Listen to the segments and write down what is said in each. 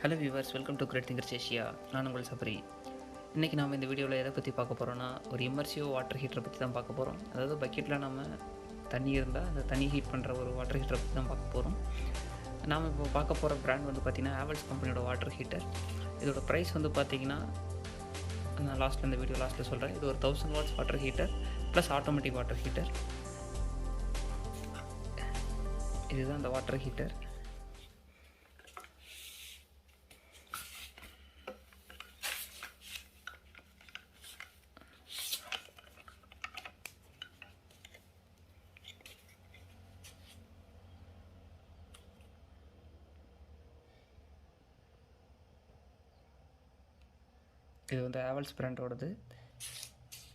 Hello viewers, welcome to great thinkers Asia. நான் உங்கள் சபரி. இன்றைக்கி நாம் இந்த வீடியோவில் எதை பற்றி பார்க்க போகிறோன்னா, ஒரு இம்மர்சிவ் வாட்டர் ஹீட்டரை பற்றி தான் பார்க்க போகிறோம். அதாவது பக்கெட்டில் நம்ம தண்ணி இருந்தால் அந்த தண்ணி ஹீட் பண்ணுற ஒரு வாட்டர் ஹீட்டரை பற்றி தான் பார்க்க போகிறோம். நாம் இப்போ பார்க்க போகிற பிராண்ட் வந்து பார்த்திங்கன்னா ஹேவல்ஸ் கம்பெனியோட வாட்டர் ஹீட்டர். இதோட ப்ரைஸ் வந்து பார்த்திங்கன்னா நான் இந்த வீடியோ லாஸ்ட்டில் சொல்கிறேன். இது ஒரு 1000 watts water heater plus automatic water heater. இதுதான் அந்த வாட்டர் ஹீட்டர். இது வந்து ஹேவல்ஸ் பிராண்டோடது.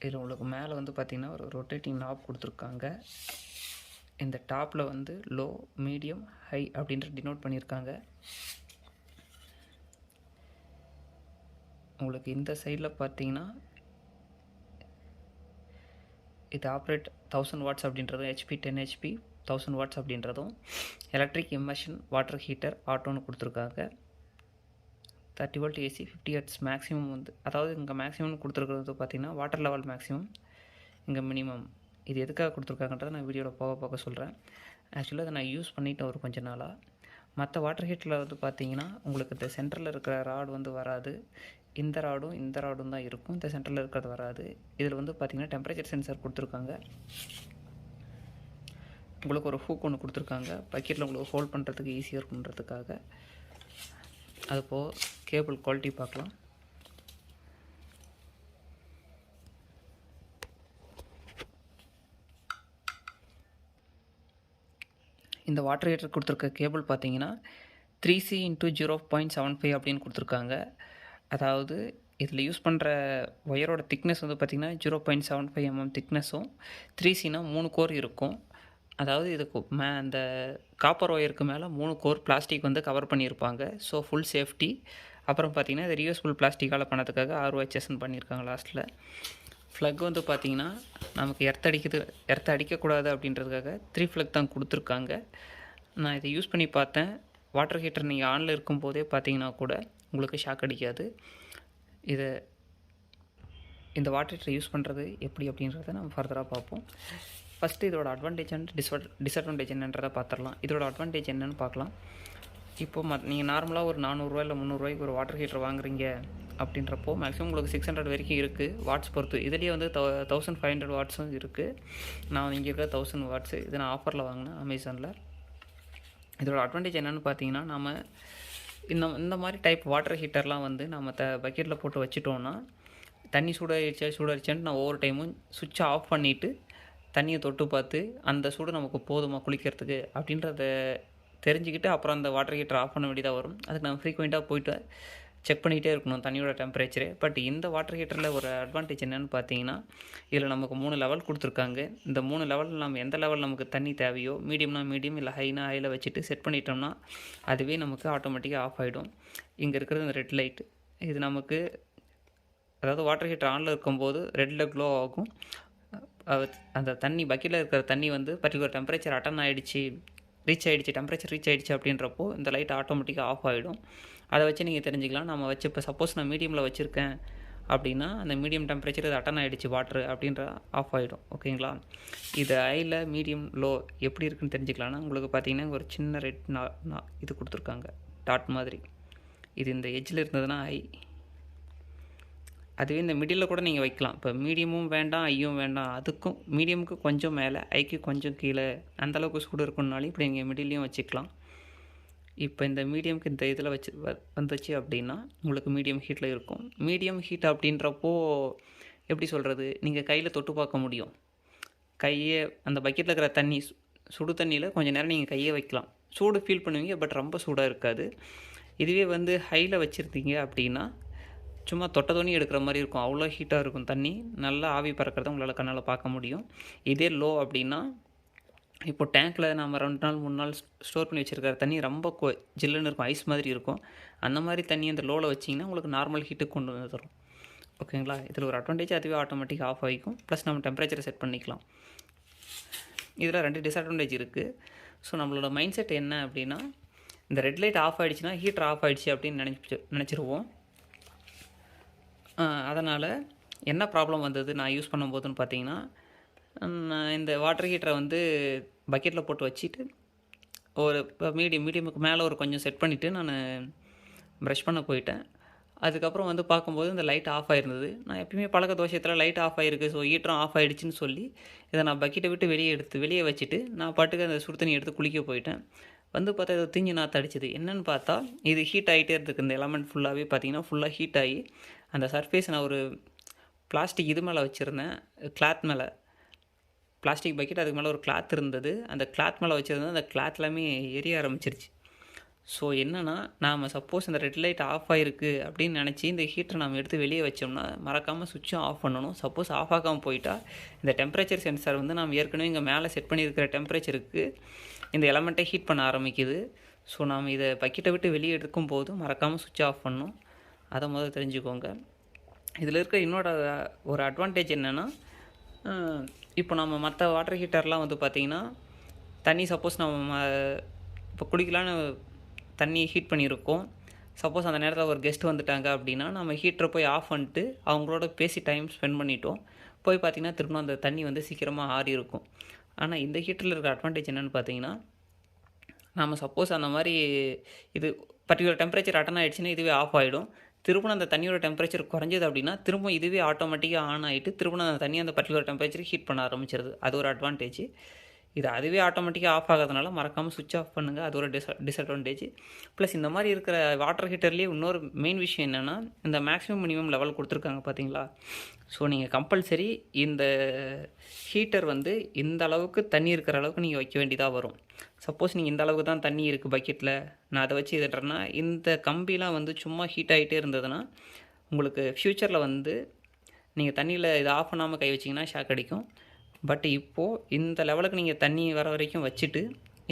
இதில் உங்களுக்கு மேலே வந்து பார்த்திங்கன்னா ஒரு ரொட்டேட்டிங் நாப் கொடுத்துருக்காங்க. இந்த டாப்பில் வந்து லோ, மீடியம், ஹை அப்படின்ற டினோட் பண்ணியிருக்காங்க. உங்களுக்கு இந்த சைடில் பார்த்தீங்கன்னா இது ஆப்ரேட் 1000 வாட்ஸ் அப்படின்றதும், ஹெச்பி 10 ஹெச்பி 1000 வாட்ஸ் அப்படின்றதும், எலக்ட்ரிக் இம்மர்ஷன் வாட்டர் ஹீட்டர் ஆட்டோன்னு கொடுத்துருக்காங்க. 30 வோல்ட் ஏசி, 50 ஹெர்ட்ஸ் மேக்ஸிமம் வந்து, அதாவது இங்கே மேக்ஸிமம் கொடுத்துருக்கிறது பார்த்திங்கன்னா வாட்டர் லெவல் மேக்ஸிமம், இங்கே மினிமம். இது எதுக்காக கொடுத்துருக்காங்கன்றதை நான் வீடியோவில் போக சொல்கிறேன். ஆக்சுவலாக அதை நான் யூஸ் பண்ணிவிட்டேன் ஒரு கொஞ்ச நாளாக. மற்ற வாட்டர் ஹீட்டரில் வந்து பார்த்திங்கன்னா உங்களுக்கு இந்த சென்டரில் இருக்கிற ராடு வந்து வராது. இந்த ராடும் தான் இருக்கும். இந்த சென்டரில் இருக்கிறது வராது. இதில் வந்து பார்த்திங்கன்னா டெம்பரேச்சர் சென்சார் கொடுத்துருக்காங்க. உங்களுக்கு ஒரு ஹூக் ஒன்று கொடுத்துருக்காங்க, பக்கெட்டில் உங்களுக்கு ஹோல்ட் பண்ணுறதுக்கு ஈஸியாக இருக்குன்றதுக்காக. அதுபோல் கேபிள் குவாலிட்டி பார்க்கலாம். இந்த வாட்டர் ஹீட்டர் கொடுத்துருக்க கேபிள் பார்த்தீங்கன்னா 3C × 0.75 அப்படின்னு கொடுத்துருக்காங்க. அதாவது இதில் யூஸ் பண்ணுற ஒயரோட திக்னஸ் வந்து பார்த்திங்கன்னா 0.75 mm திக்னஸும், 3Cனா 3 கோர் இருக்கும். அதாவது இதுக்கு அந்த காப்பர் ஒயருக்கு மேலே 3 கோர் பிளாஸ்டிக் வந்து கவர் பண்ணியிருப்பாங்க. So full safety. அப்புறம் பார்த்திங்கன்னா இது ரியூஸ்ஃபுல் பிளாஸ்டிக்கால் பண்ணதுக்காக ROHSன்னு பண்ணியிருக்காங்க லாஸ்ட்டில். ஃப்ளக் வந்து பார்த்திங்கன்னா நமக்கு எர்த் அடிக்கக்கூடாது அப்படின்றதுக்காக 3 ஃப்ளக் தான் கொடுத்துருக்காங்க. நான் இதை யூஸ் பண்ணி பார்த்தேன். வாட்டர் ஹீட்டர் நீங்கள் ஆனில் இருக்கும்போதே பார்த்தீங்கன்னா கூட உங்களுக்கு ஷாக் அடிக்காது. இந்த வாட்டர் ஹீட்டர் யூஸ் பண்ணுறது எப்படி அப்படின்றத நம்ம ஃபர்தராக பார்ப்போம். ஃபஸ்ட்டு இதோட அட்வான்டேஜ் அண்ட் டிஸ்அட்வான்டேஜ் என்னன்றதை பார்த்துடலாம். இதோட அட்வான்டேஜ் என்னென்னு பார்க்கலாம். இப்போது நீங்கள் நார்மலாக ஒரு 400 இல்லை 300 ஒரு வாட்டர் ஹீட்டர் வாங்குறீங்க அப்படின்றப்போ மேக்ஸிமம் உங்களுக்கு 600 வரைக்கும் இருக்குது வாட்ஸ் பொறுத்து. இதுலேயே வந்து 1500 வாட்ஸும் இருக்குது. நான் இங்கே இருக்கிற 1000 வாட்ஸு இது நான் ஆஃபரில் வாங்கினேன் அமேசானில். இதோட அட்வான்டேஜ் என்னென்னு பார்த்தீங்கன்னா, நம்ம இந்த மாதிரி டைப் வாட்டர் ஹீட்டர்லாம் வந்து நம்ம பக்கெட்டில் போட்டு வச்சுட்டோன்னா தண்ணி சூடாகிடுச்சான்னு நான் ஒவ்வொரு டைமும் சுவிட்சை ஆஃப் பண்ணிவிட்டு தண்ணியை தொட்டு பார்த்து அந்த சூடு நமக்கு போதுமா குளிக்கிறதுக்கு அப்படின்றத தெரிஞ்சுக்கிட்டு அப்புறம் அந்த வாட்டர் ஹீட்டர் ஆஃப் பண்ண வேண்டியதாக வரும். அதுக்கு நம்ம ஃப்ரீக்வெண்ட்டாக போய்ட்டு செக் பண்ணிகிட்டே இருக்கணும் தண்ணியோட டெம்பரேச்சரு. பட் இந்த வாட்டர் ஹீட்டரில் ஒரு அட்வான்டேஜ் என்னென்னு பார்த்தீங்கன்னா, இதில் நமக்கு 3 லெவல் கொடுத்துருக்காங்க. இந்த 3 லெவலில் நம்ம எந்த லெவல் நமக்கு தண்ணி தேவையோ, மீடியம்னா மீடியம், இல்லை ஹையில் வச்சுட்டு செட் பண்ணிட்டோம்னா அதுவே நமக்கு ஆட்டோமேட்டிக்காக ஆஃப் ஆகிடும். இங்கே இருக்கிறது இந்த ரெட் லைட், இது நமக்கு அதாவது வாட்டர் ஹீட்டர் ஆனில் இருக்கும்போது ரெட்டில் க்ளோ ஆகும். அந்த தண்ணி பக்கெட்டில் இருக்கிற தண்ணி வந்து பர்டிகுலர் டெம்பரேச்சர் டெம்பரேச்சர் ரீச் ஆகிடுச்சு அப்படின்றப்போ இந்த லைட் ஆட்டோமேட்டிக்காக ஆஃப் ஆகிடும். அதை வச்சு நீங்கள் தெரிஞ்சுக்கலாம். நம்ம வச்சு இப்போ சப்போஸ் நான் மீடியமில் வச்சுருக்கேன் அப்படின்னா அந்த மீடியம் டெம்பரேச்சர் இது அட்டன் ஆகிடுச்சு வாட்ரு அப்படின்ற ஆஃப் ஆகிடும். ஓகேங்களா? இது ஹையில், மீடியம், லோ எப்படி இருக்குன்னு தெரிஞ்சுக்கலாம்னா உங்களுக்கு பார்த்தீங்கன்னா ஒரு சின்ன ரெட் இது கொடுத்துருக்காங்க, டாட் மாதிரி. இது இந்த எட்ஜில் இருந்ததுன்னா ஹை. அதுவே இந்த மிடில் கூட நீங்கள் வைக்கலாம். இப்போ மீடியமும் வேண்டாம், ஐயும் வேண்டாம், அதுக்கும் மீடியமுக்கு கொஞ்சம் மேலே, ஐக்கு கொஞ்சம் கீழே, அந்தளவுக்கு சூடு இருக்குன்னாலும் இப்படி நீங்கள் மிடில்லையும் வச்சுக்கலாம். இப்போ இந்த மீடியமுக்கு இந்த இதில் வந்துச்சு அப்படின்னா உங்களுக்கு மீடியம் ஹீட்டில் இருக்கும். மீடியம் ஹீட் அப்படின்றப்போ எப்படி சொல்கிறது, நீங்கள் கையில் தொட்டு பார்க்க முடியும். கையை அந்த பக்கெட்டில் இருக்கிற தண்ணி சுடு தண்ணியில் கொஞ்சம் நேரம் நீங்கள் கையை வைக்கலாம், சூடு ஃபீல் பண்ணுவீங்க. பட் ரொம்ப சூடாக இருக்காது. இதுவே வந்து ஹையில் வச்சுருந்தீங்க அப்படின்னா சும்மா தொட்ட தண்ணி எடுக்கிற மாதிரி இருக்கும். அவ்வளோ ஹீட்டாக இருக்கும் தண்ணி, நல்லா ஆவி பறக்கிறத உங்களால் கண்ணால் பார்க்க முடியும். இதே லோ அப்படின்னா, இப்போ டேங்க்கில் நம்ம 2 நாள் 3 நாள் ஸ்டோர் பண்ணி வச்சுருக்கிற தண்ணி ரொம்ப ஜில்லுன்னு இருக்கும், ஐஸ் மாதிரி இருக்கும். அந்த மாதிரி தண்ணி அந்த லோவில் வச்சிங்கன்னா உங்களுக்கு நார்மல் ஹீட்டுக்கு கொண்டு வந்து தரும். ஓகேங்களா? இதில் ஒரு அட்வான்டேஜ், அதுவே ஆட்டோமேட்டிக்காக ஆஃப் ஆகிக்கும். ப்ளஸ் நம்ம டெம்பரேச்சரை செட் பண்ணிக்கலாம். இதில் 2 டிஸ்அட்வான்டேஜ் இருக்குது. ஸோ நம்மளோட மைண்ட் செட் என்ன அப்படின்னா, இந்த ரெட் லைட் ஆஃப் ஆகிடுச்சுன்னா ஹீட்டர் ஆஃப் ஆகிடுச்சு அப்படின்னு நினச்சிருவோம். அதனால் என்ன ப்ராப்ளம் வந்தது நான் யூஸ் பண்ணும்போதுன்னு பார்த்தீங்கன்னா, நான் இந்த வாட்டர் ஹீட்டரை வந்து பக்கெட்டில் போட்டு வச்சுட்டு ஒரு இப்போ மீடியமுக்கு மேலே ஒரு கொஞ்சம் செட் பண்ணிவிட்டு நான் ப்ரஷ் பண்ண போயிட்டேன். அதுக்கப்புறம் வந்து பார்க்கும்போது இந்த லைட் ஆஃப் ஆகிருந்தது. நான் எப்பயுமே பழக்க தோஷத்தில் லைட் ஆஃப் ஆகிருக்கு, ஸோ ஹீட்டரும் ஆஃப் ஆகிடுச்சின்னு சொல்லி இதை நான் பக்கெட்டை விட்டு வெளியே வச்சுட்டு நான் பாட்டுக்கு அந்த சுடு தண்ணி எடுத்து குளிக்க போயிட்டேன். வந்து பார்த்தா இது தீஞ்சு நாற்று அடிச்சது. என்னென்னு பார்த்தா இது ஹீட் ஆகிட்டே இருக்குது. இந்த எலமெண்ட் ஃபுல்லாகவே பார்த்தீங்கன்னா ஃபுல்லாக ஹீட் ஆகி அந்த சர்ஃபேஸ் நான் ஒரு பிளாஸ்டிக் இது மேலே வச்சுருந்தேன், கிளாத் மேலே, பிளாஸ்டிக் பக்கெட் அதுக்கு மேலே ஒரு கிளாத் இருந்தது. அந்த கிளாத் மேலே வச்சுருந்தேன், அந்த கிளாத் எல்லாமே எரிய ஆரம்பிச்சிருச்சு. ஸோ என்னென்னா நாம் சப்போஸ் இந்த ரெட் லைட் ஆஃப் ஆகிருக்கு அப்படின்னு நினச்சி இந்த ஹீட்டரை நம்ம எடுத்து வெளியே வச்சோம்னா மறக்காமல் சுவிட்சும் ஆஃப் பண்ணணும். சப்போஸ் ஆஃப் ஆகாமல் போயிட்டால் இந்த டெம்பரேச்சர் சென்சார் வந்து நம்ம ஏற்கனவே இங்கே மேலே செட் பண்ணியிருக்கிற டெம்பரேச்சருக்கு இந்த எலமெண்ட்டை ஹீட் பண்ண ஆரம்பிக்குது. ஸோ நாம் இதை பக்கெட்டை விட்டு வெளியே எடுக்கும் போது மறக்காமல் சுவிட்ச் ஆஃப் பண்ணணும். அதை முதல்ல தெரிஞ்சுக்கோங்க. இதில் இருக்கிற இன்னொரு ஒரு அட்வான்டேஜ் என்னென்னா, இப்போ நம்ம மற்ற வாட்டர் ஹீட்டர்லாம் வந்து பார்த்திங்கன்னா தண்ணி சப்போஸ் நம்ம இப்போ குடிக்கலான்னு தண்ணி ஹீட் பண்ணியிருக்கோம். சப்போஸ் அந்த நேரத்தில் ஒரு கெஸ்ட் வந்துட்டாங்க அப்படின்னா நம்ம ஹீட்டரை போய் ஆஃப் பண்ணிட்டு அவங்களோட பேசி டைம் ஸ்பெண்ட் பண்ணிட்டோம். போய் பார்த்திங்கன்னா திரும்ப அந்த தண்ணி வந்து சீக்கிரமாக ஆறி இருக்கும். ஆனால் இந்த ஹீட்டரில் இருக்கிற அட்வான்டேஜ் என்னென்னு பார்த்தீங்கன்னா, நம்ம சப்போஸ் அந்த மாதிரி இது பர்டிகுலர் டெம்பரேச்சர் அட்டன் ஆகிடுச்சுன்னா இதுவே ஆஃப் ஆகிடும். திரும்ப அந்த தண்ணியோட டெம்பரேச்சர் குறைஞ்சது அப்படின்னா திரும்ப இதுவே ஆட்டோமேட்டிக்காக ஆன் ஆகிட்டு திரும்ப அந்த தண்ணி அந்த பர்டிகுலர் டெம்பரேச்சர் ஹீட் பண்ண ஆரம்பிச்சிருது. அது ஒரு அட்வான்டேஜ். இது அதுவே ஆட்டோமேட்டிக்காக ஆஃப் ஆகிறதுனால மறக்காமல் சுவிட்ச் ஆஃப் பண்ணுங்கள். அது ஒரு டிஸ்அட்வான்டேஜ். ப்ளஸ் இந்த மாதிரி இருக்கிற வாட்டர் ஹீட்டர்லேயே இன்னொரு மெயின் விஷயம் என்னென்னா, இந்த மேக்ஸிமம் மினிமம் லெவல் கொடுத்துருக்காங்க பார்த்தீங்களா. ஸோ நீங்கள் கம்பல்சரி இந்த ஹீட்டர் வந்து இந்த அளவுக்கு தண்ணி இருக்கிற அளவுக்கு நீங்கள் வைக்க வேண்டியதாக வரும். சப்போஸ் நீங்கள் இந்த அளவுக்கு தான் தண்ணி இருக்குது பக்கெட்டில், நான் அதை வச்சு இதுன்றேன்னா இந்த கம்பிலாம் வந்து சும்மா ஹீட் ஆகிட்டே இருந்ததுன்னா உங்களுக்கு ஃப்யூச்சரில் வந்து நீங்கள் தண்ணியில் இதை ஆஃப் பண்ணாமல் கை வச்சிங்கன்னா ஷாக் அடிக்கும். பட் இப்போது இந்த லெவலுக்கு நீங்கள் தண்ணி வர வரைக்கும் வச்சுட்டு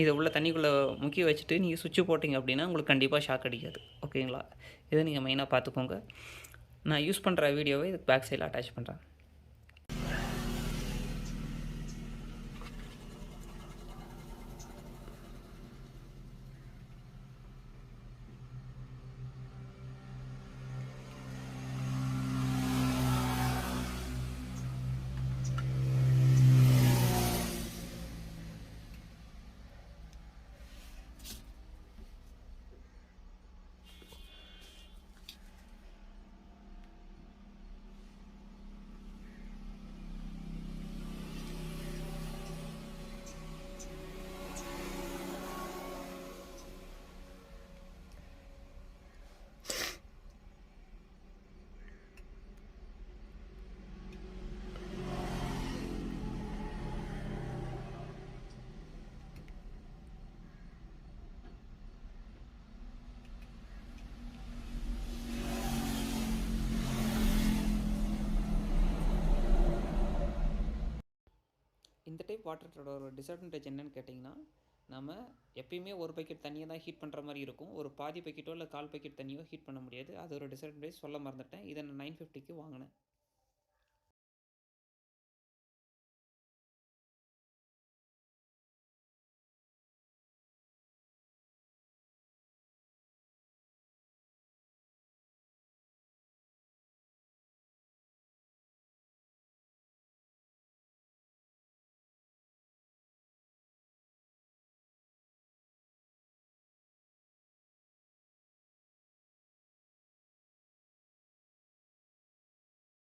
இதை உள்ள தண்ணிக்குள்ளே முக்கி வச்சுட்டு நீங்கள் சுவிட்சு போட்டிங்க அப்படின்னா உங்களுக்கு கண்டிப்பாக ஷாக் அடிக்காது. ஓகேங்களா? இதை நீங்கள் மெயினாக பார்த்துக்கோங்க. நான் யூஸ் பண்ணுற வீடியோவை இதுக்கு பேக் சைடில் அட்டாச் பண்ணுறேன். இந்த டைப் வாட்டர் ஹீட்டரோட ஒரு டிஸ்அட்வான்டேஜ் என்னென்னு கேட்டிங்கன்னா, நம்ம எப்பயுமே ஒரு பக்கெட் தண்ணியை தான் ஹீட் பண்ணுற மாதிரி இருக்கும். ஒரு பாதி பக்கெட்டோ இல்லை கால் பக்கெட் தண்ணியோ ஹீட் பண்ண முடியாது. அது ஒரு டிஸ்அட்வான்டேஜ் சொல்ல மறந்துட்டேன். இதை நான் 950க்கு வாங்கினேன்.